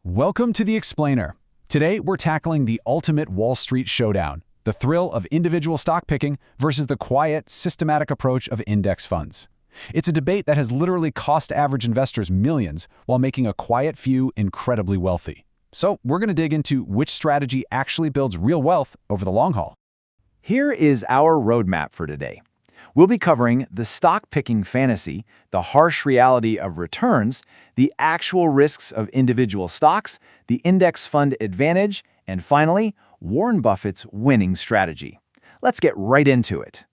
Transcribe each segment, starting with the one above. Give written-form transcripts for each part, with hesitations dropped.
Welcome to The Explainer. Today, we're tackling the ultimate Wall Street showdown, the thrill of individual stock picking versus the quiet, systematic approach of index funds. It's a debate that has literally cost average investors millions while making a quiet few incredibly wealthy. So, we're going to dig into which strategy actually builds real wealth over the long haul. Here is our roadmap for today. We'll be covering the stock-picking fantasy, the harsh reality of returns, the actual risks of individual stocks, the index fund advantage, and finally, Warren Buffett's winning strategy. Let's get right into it.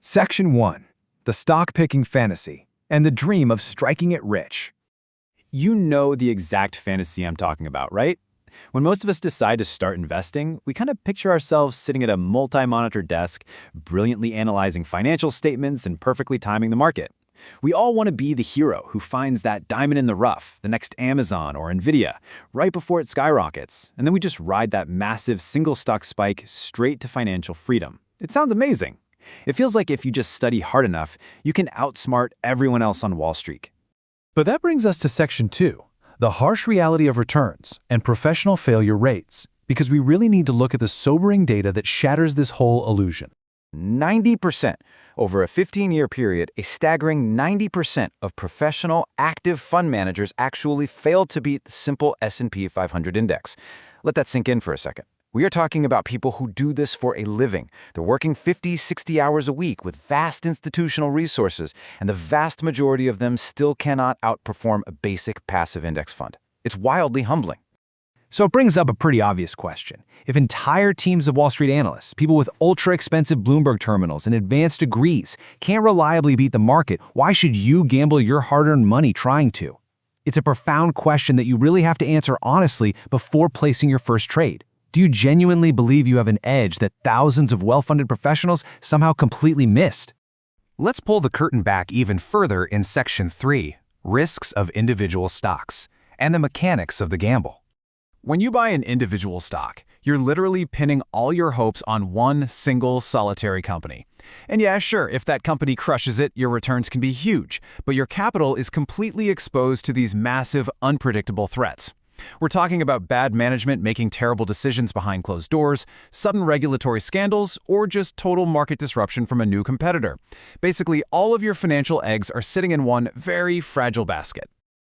Section 1. The stock-picking fantasy and the dream of striking it rich. You know the exact fantasy I'm talking about, right? When most of us decide to start investing, we kind of picture ourselves sitting at a multi-monitor desk, brilliantly analyzing financial statements and perfectly timing the market. We all want to be the hero who finds that diamond in the rough, the next Amazon or Nvidia, right before it skyrockets, and then we just ride that massive single-stock spike straight to financial freedom. It sounds amazing. It feels like if you just study hard enough, you can outsmart everyone else on Wall Street. But that brings us to Section 2. The harsh reality of returns and professional failure rates, because we really need to look at the sobering data that shatters this whole illusion. 90%. Over a 15-year period, a staggering 90% of professional active fund managers actually failed to beat the simple S&P 500 index. Let that sink in for a second. We are talking about people who do this for a living. They're working 50, 60 hours a week with vast institutional resources, and the vast majority of them still cannot outperform a basic passive index fund. It's wildly humbling. So it brings up a pretty obvious question. If entire teams of Wall Street analysts, people with ultra-expensive Bloomberg terminals and advanced degrees, can't reliably beat the market, why should you gamble your hard-earned money trying to? It's a profound question that you really have to answer honestly before placing your first trade. Do you genuinely believe you have an edge that thousands of well-funded professionals somehow completely missed? Let's pull the curtain back even further in Section 3, Risks of Individual Stocks, and the Mechanics of the Gamble. When you buy an individual stock, you're literally pinning all your hopes on one single solitary company. And yeah, sure, if that company crushes it, your returns can be huge, but your capital is completely exposed to these massive, unpredictable threats. We're talking about bad management making terrible decisions behind closed doors, sudden regulatory scandals, or just total market disruption from a new competitor. Basically, all of your financial eggs are sitting in one very fragile basket.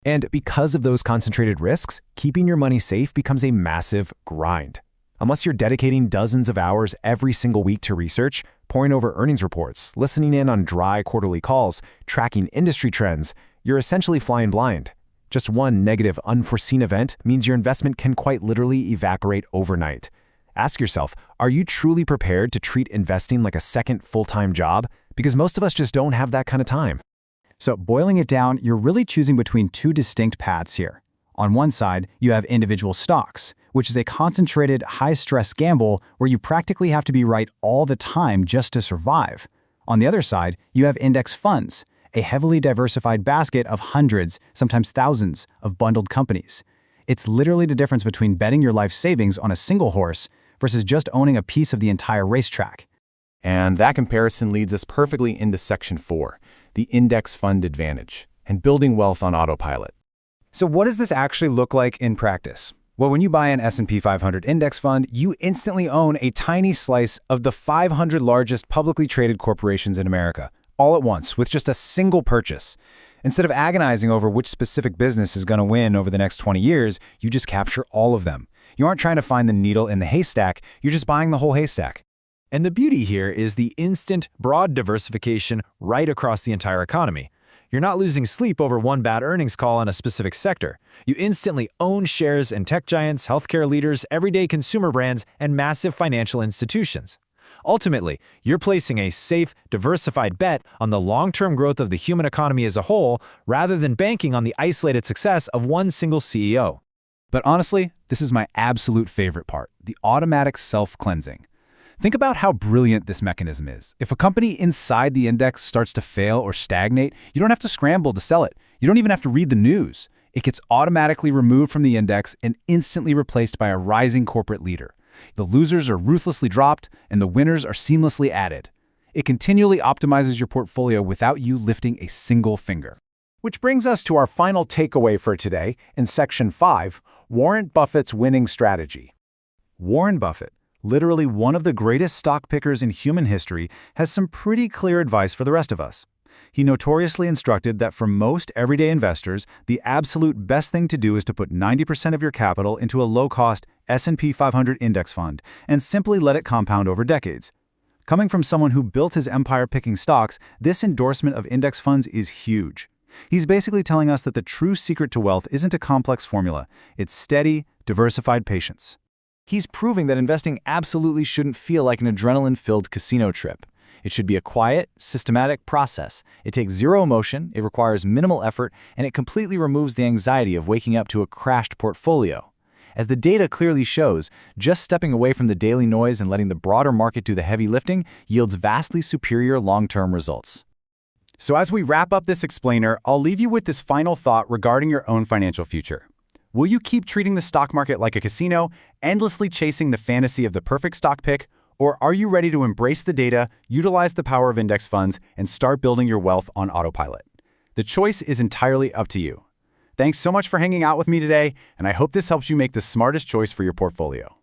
And because of those concentrated risks, keeping your money safe becomes a massive grind. Unless you're dedicating dozens of hours every single week to research, poring over earnings reports, listening in on dry quarterly calls, tracking industry trends, you're essentially flying blind. Just one negative, unforeseen event means your investment can quite literally evaporate overnight. Ask yourself, are you truly prepared to treat investing like a second full-time job? Because most of us just don't have that kind of time. So boiling it down, you're really choosing between two distinct paths here. On one side, you have individual stocks, which is a concentrated, high-stress gamble where you practically have to be right all the time just to survive. On the other side, you have index funds, a heavily diversified basket of hundreds, sometimes thousands, of bundled companies. It's literally the difference between betting your life savings on a single horse versus just owning a piece of the entire racetrack. And that comparison leads us perfectly into Section 4, the Index Fund Advantage, and building wealth on autopilot. So what does this actually look like in practice? Well, when you buy an S&P 500 index fund, you instantly own a tiny slice of the 500 largest publicly traded corporations in America, all at once, with just a single purchase. Instead of agonizing over which specific business is going to win over the next 20 years, you just capture all of them. You aren't trying to find the needle in the haystack, you're just buying the whole haystack. And the beauty here is the instant, broad diversification right across the entire economy. You're not losing sleep over one bad earnings call on a specific sector. You instantly own shares in tech giants, healthcare leaders, everyday consumer brands, and massive financial institutions. Ultimately, you're placing a safe, diversified bet on the long-term growth of the human economy as a whole, rather than banking on the isolated success of one single CEO. But honestly, this is my absolute favorite part, the automatic self-cleansing. Think about how brilliant this mechanism is. If a company inside the index starts to fail or stagnate, you don't have to scramble to sell it. You don't even have to read the news. It gets automatically removed from the index and instantly replaced by a rising corporate leader. The losers are ruthlessly dropped, and the winners are seamlessly added. It continually optimizes your portfolio without you lifting a single finger. Which brings us to our final takeaway for today in Section 5, Warren Buffett's winning strategy. Warren Buffett, literally one of the greatest stock pickers in human history, has some pretty clear advice for the rest of us. He notoriously instructed that for most everyday investors, the absolute best thing to do is to put 90% of your capital into a low-cost S&P 500 index fund and simply let it compound over decades. Coming from someone who built his empire picking stocks, this endorsement of index funds is huge. He's basically telling us that the true secret to wealth isn't a complex formula. It's steady, diversified patience. He's proving that investing absolutely shouldn't feel like an adrenaline-filled casino trip. It should be a quiet, systematic process. It takes zero emotion, it requires minimal effort, and it completely removes the anxiety of waking up to a crashed portfolio. As the data clearly shows, just stepping away from the daily noise and letting the broader market do the heavy lifting yields vastly superior long-term results. So as we wrap up this explainer, I'll leave you with this final thought regarding your own financial future. Will you keep treating the stock market like a casino, endlessly chasing the fantasy of the perfect stock pick, or are you ready to embrace the data, utilize the power of index funds, and start building your wealth on autopilot? The choice is entirely up to you. Thanks so much for hanging out with me today, and I hope this helps you make the smartest choice for your portfolio.